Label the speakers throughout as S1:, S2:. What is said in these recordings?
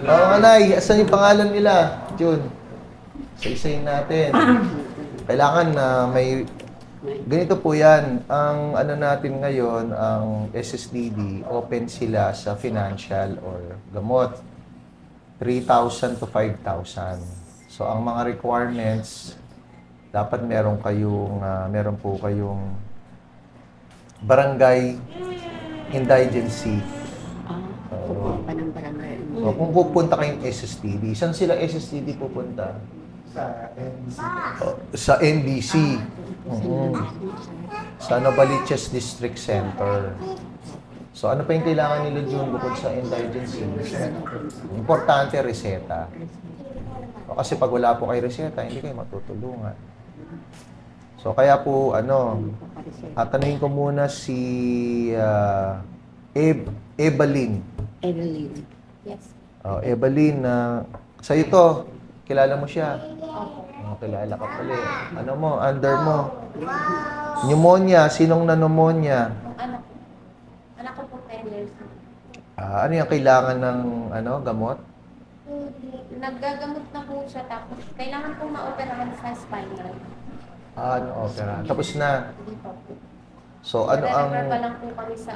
S1: Oo, Nay. Asan yung pangalan nila? June. Isa-isayin natin. Kailangan na may... Ganito po yan. Ang ano natin ngayon, ang SSDD, open sila sa financial or gamot. 3,000 to 5,000. So, ang mga requirements, dapat meron po kayong barangay indigency.
S2: Pupunta pa ng barangay.
S1: So, kung pupunta kayong SSDD, saan sila SSDD pupunta? Sa NBC. Sa Novaliches District Center. So, ano pa yung kailangan nila dyan bukod sa indigency? Importante, reseta. Kasi pag wala po kayo reseta, hindi kayo matutulungan. So, kaya po, tatanungin ko muna si Evelyn.
S2: Evelyn. Yes.
S1: Evelyn, sa'yo to, kilala mo siya? Kilala ka pala eh. Ano mo, under mo? Pneumonia, sinong na-pneumonia?
S3: Anak ko. Anak ko po 10 years.
S1: Ano yung kailangan ng gamot?
S3: Naggagamot na po siya tapos kailangan po maoperahan sa spinal.
S1: Opera. Tapos na.
S3: Hindi pa po.
S1: So, ano ang...
S3: Nag-refer pa lang po kami sa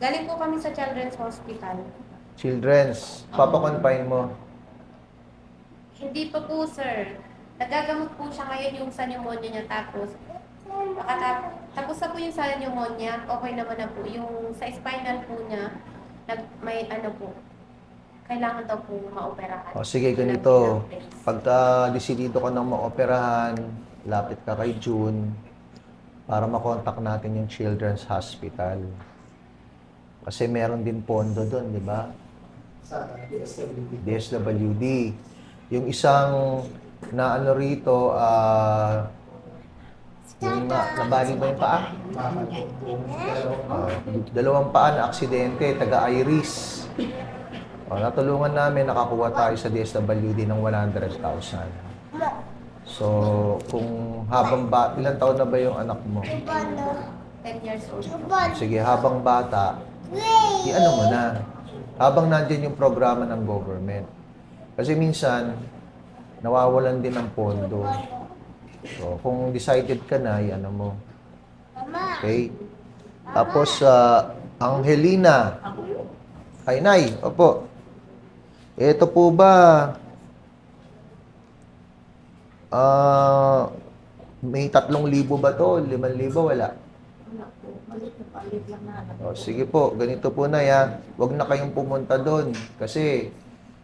S3: galing po kami sa Children's Hospital.
S1: Children's. Papakonfine mo.
S3: Hindi pa po, sir. Nagagamot po siya ngayon yung sa pneumonia niya tapos tapos na po yung sa pneumonia, okay naman na po. Yung sa spinal po niya, may po, kailangan daw po maoperahan.
S1: Sige, ganito. Pagka desidido ka ng maoperahan, lapit ka kay June para makontak natin yung Children's Hospital. Kasi meron din pondo doon, di ba?
S4: Sa DSWD.
S1: DSWD. Yung isang rito, yung nabali ba yung paa? Dalawang paa na aksidente, taga-Iris. Natulungan namin, nakakuha tayo sa DSWD ng 100,000. So, kung ilang taon na ba yung anak mo?
S3: 10 years old.
S1: Sige, habang bata, mo na. Habang nandyan yung programa ng government. Kasi minsan, nawawalan din ng pondo. So, kung decided ka na, mo. Okay? Tapos, Angelina. Ay, Nay, opo. Ito po ba, may 3,000 ba to? 5,000? Wala. Sige po, ganito po na ya. Huwag na kayong pumunta doon. Kasi,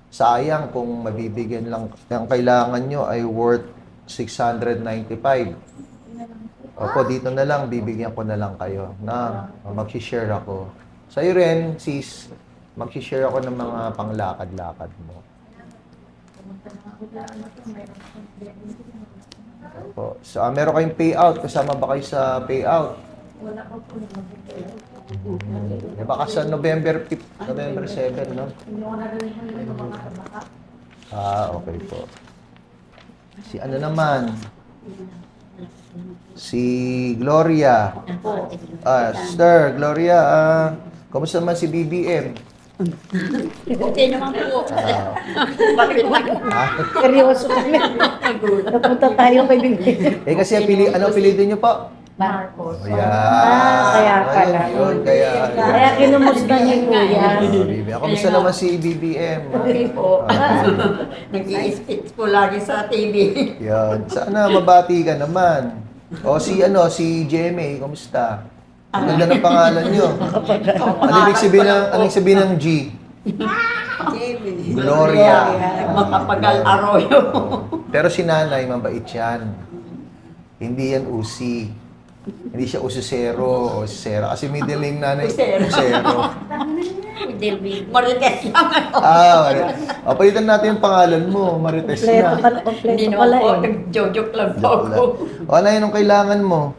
S1: sayang kung mabibigyan lang. Ang kailangan nyo ay worth 695. Opo, dito na lang, bibigyan ko na lang kayo. Mag-share ako. Sa'yo rin, sis, mag-share ako ng mga panglakad-lakad mo. Opo. So, meron kayong payout. Kasama ba kayo sa payout?
S2: Wala ko po naman.
S1: Baka sa November 7, no? Okay po. Si ano naman? Si Gloria. Sister, Gloria, kamusta naman si BBM?
S2: Okay naman po. Bakit lang? Seryoso kami. Napunta tayo kay Bibig.
S1: Kasi ano apelido niyo po?
S2: Marcos.
S1: Kaya
S2: pala. Kaya kinumusta niyo po yan.
S1: Kamusta naman si BBM?
S2: Okay po. Nag-i-speech po lagi sa TV.
S1: Yan. Sana mabati ka naman. Si GMA, kamusta? Ang ganda ng pangalan niyo. Ano ibig sabihin ng G? Gloria.
S2: Makapagal Arroyo.
S1: Pero si nanay, mabait yan. Hindi yan usi. Hindi siya usisero o sera. Kasi middle name nanay, usero.
S2: Marites lang.
S1: Palitan natin yung pangalan mo. Marites na.
S2: Hindi naman po. Nag-joke lang po ako.
S1: Ano yun ang kailangan mo?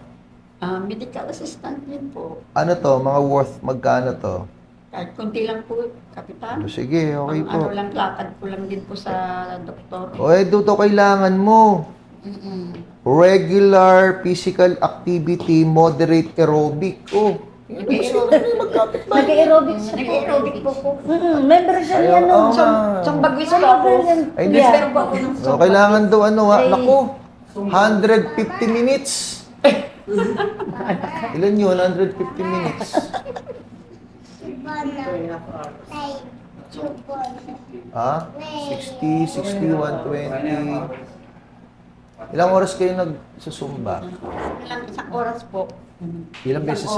S2: Medical assistant din po.
S1: Ano to? Mga worth magkano to?
S2: Kahit kunti lang po, Kapitan.
S1: Sige, okay po.
S2: Ano lang, lakad ko lang din po sa doktor.
S1: Ito kailangan mo. Regular physical activity, moderate aerobic. Magkano kapitbahay.
S5: Nag-aerobic siya.
S2: Nag-aerobic po po.
S5: Member siya
S1: Ayaw,
S5: niya nung...
S1: oo nga.
S2: Siyang bagwis
S5: Sa
S2: po ako.
S5: member yan.
S1: Ay, hindi.
S2: Pero po ako ng
S1: So, kailangan daw ano,
S5: Ay.
S1: naku, 150 minutes. Ilan yun? 150 minutes. Ha? 60, 61, 20. Ilang oras kayo nagsusumba?
S2: Ilang isang oras po.
S1: Ilang beses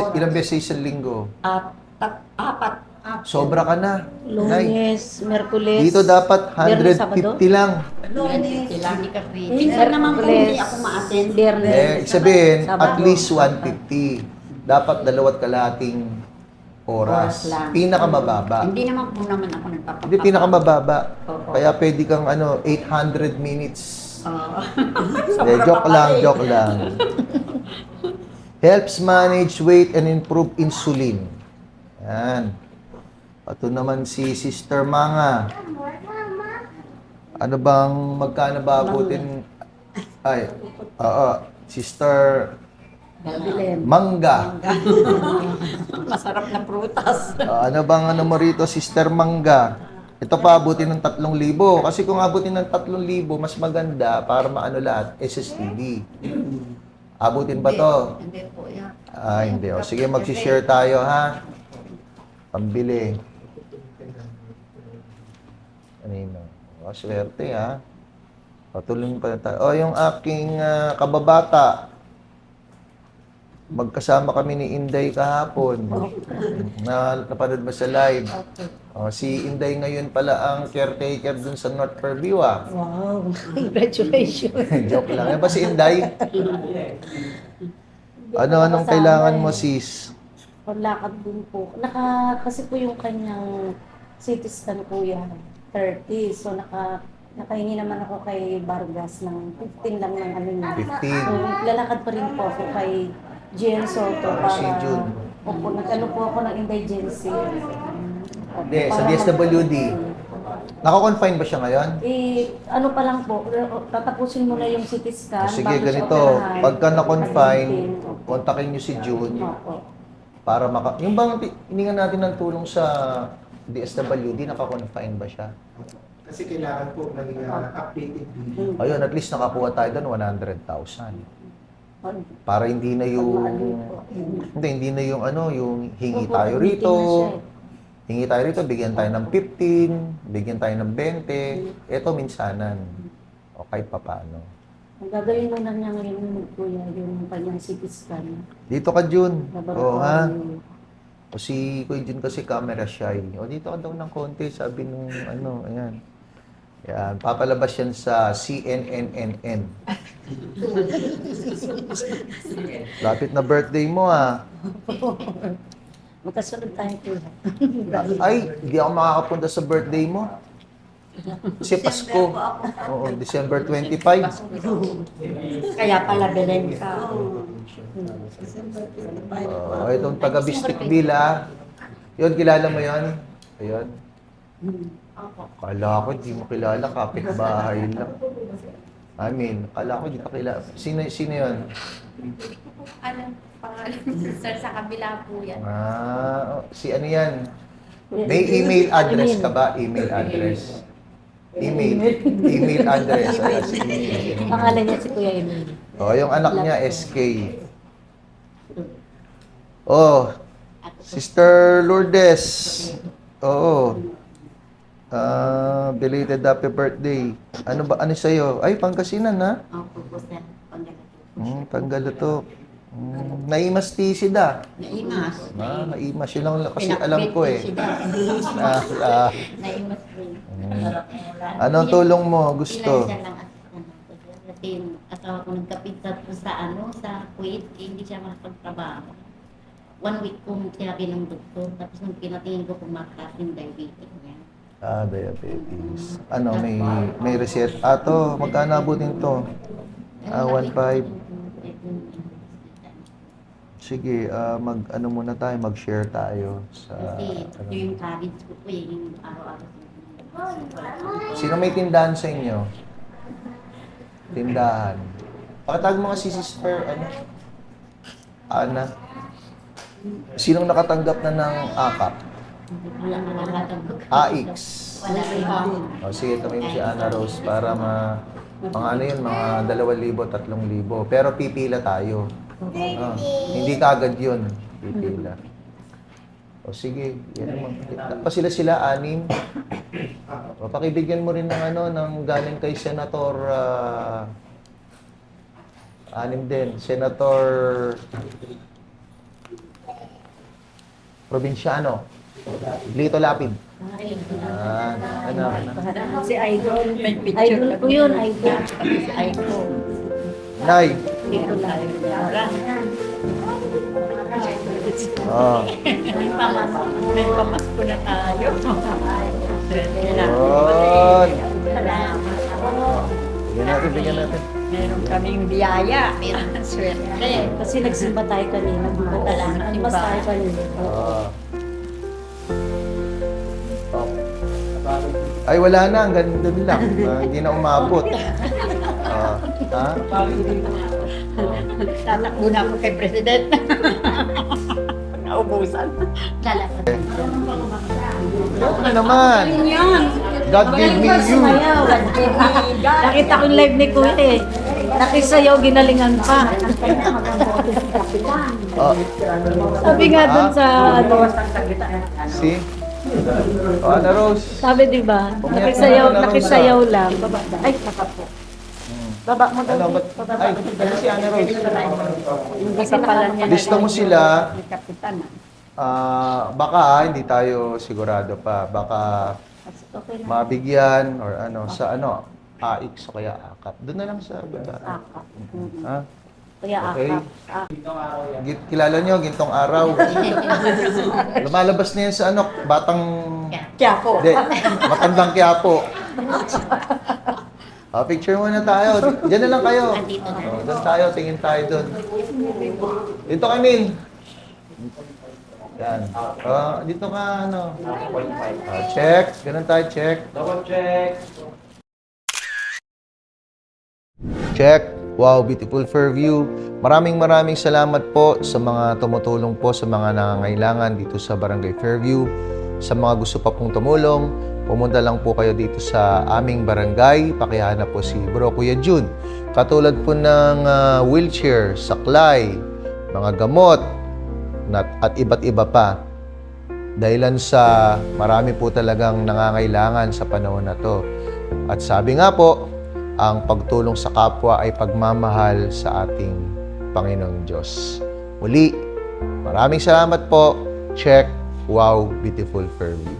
S1: sa isang linggo?
S2: Apat.
S1: Sobra ka na. Nay.
S5: Lunes, Merkules.
S1: Dito dapat
S5: Biyernes, Sabado?
S1: 150 lang.
S2: Lunes. Lagi kasi.
S5: Eh,
S2: Minsan naman po
S5: Merkules,
S2: hindi ako ma-attend.
S5: Biyernes.
S1: Ibig sabihin,
S5: Sabado.
S1: at least 150. Dapat 2.5 oras.
S2: lang.
S1: Pinakamababa.
S2: Hindi naman po naman ako nagpapapapa.
S1: Hindi, pinakamababa.
S2: Oo.
S1: Kaya pwede kang 800 minutes.
S2: Oo.
S1: Hindi, joke lang. Helps manage weight and improve insulin. Yan. Ito naman si Sister Manga. Ano bang magkano ba abutin? Ay, Sister
S5: Bilem.
S1: Mangga.
S2: Masarap na prutas.
S1: Ano bang ano mo rito, Sister Mangga? Ito pa, abutin ng 3,000. Kasi kung abutin ng 3,000, mas maganda para maano lahat, SSTD. Abutin ba to?
S2: Hindi po yan.
S1: Hindi. O, sige, mag-share tayo, ha? Pambili. Ano yun? O, swerte, ha? Patuloy pa tayo. O, yung aking kababata, magkasama kami ni Inday kahapon. Napanood mo sa live. O, si Inday ngayon pala ang caretaker dun sa North Fairview, ah.
S5: Wow. Congratulations.
S1: Joke lang. Yan ba si Inday? Anong kailangan mo, sis?
S5: Paglakad din po. Kasi po yung kanyang CT scan kuya, 30. So nakahingi naman ako kay Vargas ng 15 lang ng ano niya.
S1: 15.
S5: So lalakad pa rin po ako kay Jen Soto para...
S1: Si June.
S5: Opo, nag-ano po ako ng indigency.
S1: Hindi, sa DSWD. Nako-confine ba siya ngayon?
S5: Ano pa lang po, tatapusin mo na yung CT scan.
S1: Sige,
S5: bago siya
S1: ganito.
S5: operahan.
S1: Pagka na-confine,
S5: Opo.
S1: kontakin niyo si June
S5: Opo.
S1: para yung bang hiningan natin ng tulong sa DSWD, naka-confine ba siya?
S4: Kasi kailangan po may updated video.
S1: Ayun, at least nakakuha tayo doon 100,000. Para hindi na yung hindi na yung ano, yung hingi
S5: Opo,
S1: tayo
S5: meeting
S1: rito.
S5: na siya eh.
S1: Hingi tayo rito, bigyan tayo ng 15, bigyan tayo ng 20. Ito minsanan. O kahit papaano.
S5: Ang gagawin mo na niya ngayon, kuya, yung kanyang CT scan.
S1: Dito ka, Jun. O ha?
S5: Laboratory.
S1: O si Kuya Jun kasi camera shy. O dito ka daw ng konti, sabi nung ano, ayan. Yan, papalabas yan sa CNNNN. Lapit na birthday mo, ah.
S5: Magkasunod tayo, kuya.
S1: Ay, hindi ako makakapunta sa birthday mo. Kasi Pasko. Oo, December 25.
S2: Kaya pala Belen ka.
S1: Itong taga Bistikville, ah. Yun, kilala mo yun? Ayun. Kala ko, di mo kilala, kapitbahay lang. Kala ko, di ka kilala. Sino yun?
S3: Anong pangalan sir sa kabila po yan?
S1: Si ano yan? May email address ka ba? Email address. Email address.
S5: Pangalan niya si Kuya Emil.
S1: Yung anak niya, SK. Oh, Sister Lourdes. Oo. Belated happy birthday. Ano sa'yo? Ay, Pangasinan, ha?
S2: Opo po sir.
S1: Panggalutok. Naimas tisid, ah.
S2: Naimas.
S1: Naimas. Yun lang kasi alam ko, eh.
S2: Naimas po.
S1: Anong tulong mo? Gusto?
S2: Ilan siya lang kasi yung asawa ko nagkapit po sa Kuwait, hindi siya makapagtrabaho. 1 week kong therapy ng doktor, tapos nung pinatingin ko kung makasing diabetes niya.
S1: Diabetes. May reset. To, magkano abutin to? 1.5. Sige, muna tayo, mag-share tayo sa...
S2: Kasi yung cabbage ko po, yung araw-araw.
S1: Sino may tindahan sa inyo? Tindahan. Pakitag mga si Sister, Ana. Sinong nakatanggap na ng AKAP?
S2: Wala na nakatanggap.
S1: AX.
S2: Wala rin.
S1: O sige, tumayo mo si Ana Rose para mga ano yun, mga 2,000, 3,000. Pero pipila tayo. Ah, hindi kagad yun. Pipila. O sige, yan naman. Pa sila 6. O, pakibigyan mo rin ng ano, ng galing kay Senator, 6 din. Senator Provinciano. Lito Lapid. Ano.
S5: Si Idol. Idol po yun, Idol.
S1: Nay.
S5: Dito lang.
S1: Oh.
S5: May pamasko na tayo.
S1: Yun. Bigyan natin.
S6: Meron kaming biyaya. Swerte.
S5: Kasi nagsimba tayo kanina. Nagsimba tayo kanina.
S1: Oh. Ay, wala na. Ang ganda lang. Hindi na umabot. Ha?
S6: Tatakbo na ako kay President. Naubusan.
S2: Lalabas.
S1: Ano na naman? God gave me you.
S5: Sumayaw. Nakita ko yung live ni Kuya eh. Nakisayaw, ginalingan pa.
S1: Oh.
S5: Sabi nga dun sa ano,
S1: See? Oh, Ana Rose.
S5: sabi di ba? Nakisayaw lang. Ay, baba po. Baba mo daw.
S1: Ano, ba't? Ay, ano si Ana Rose?
S6: Kasi pala niya
S1: Lista mo sila.
S6: ni Kapitan.
S1: Baka hindi tayo sigurado pa. Baka
S5: Okay na.
S1: mabigyan or ano, sa ano, AX o kaya AKAP. Doon na lang sa baba.
S5: Akap.
S1: Ha?
S5: Kaya
S1: Okay.
S5: akap.
S1: Kilala nyo, gintong araw. Lumalabas na yan sa ano, batang...
S6: Kaya po.
S1: Hindi, matandang Quiapo. Picture muna tayo. Diyan na lang kayo.
S2: Andito na.
S1: Doon tayo, tingin tayo doon. Dito ka, Nin. Yan. Dito ka, ano. Check. Ganun tayo, check.
S4: Double check.
S1: Check. Wow, beautiful Fairview. Maraming salamat po sa mga tumutulong po sa mga nangangailangan dito sa Barangay Fairview. Sa mga gusto pa pong tumulong, pumunta lang po kayo dito sa aming barangay. Pakihanap po si Bro Kuya Jun. Katulad po ng wheelchair, saklay, mga gamot, at iba't iba pa. Dahilan sa marami po talagang nangangailangan sa panahon na to. At sabi nga po, ang pagtulong sa kapwa ay pagmamahal sa ating Panginoong Diyos. Muli, maraming salamat po. Check. Wow, beautiful Fairview.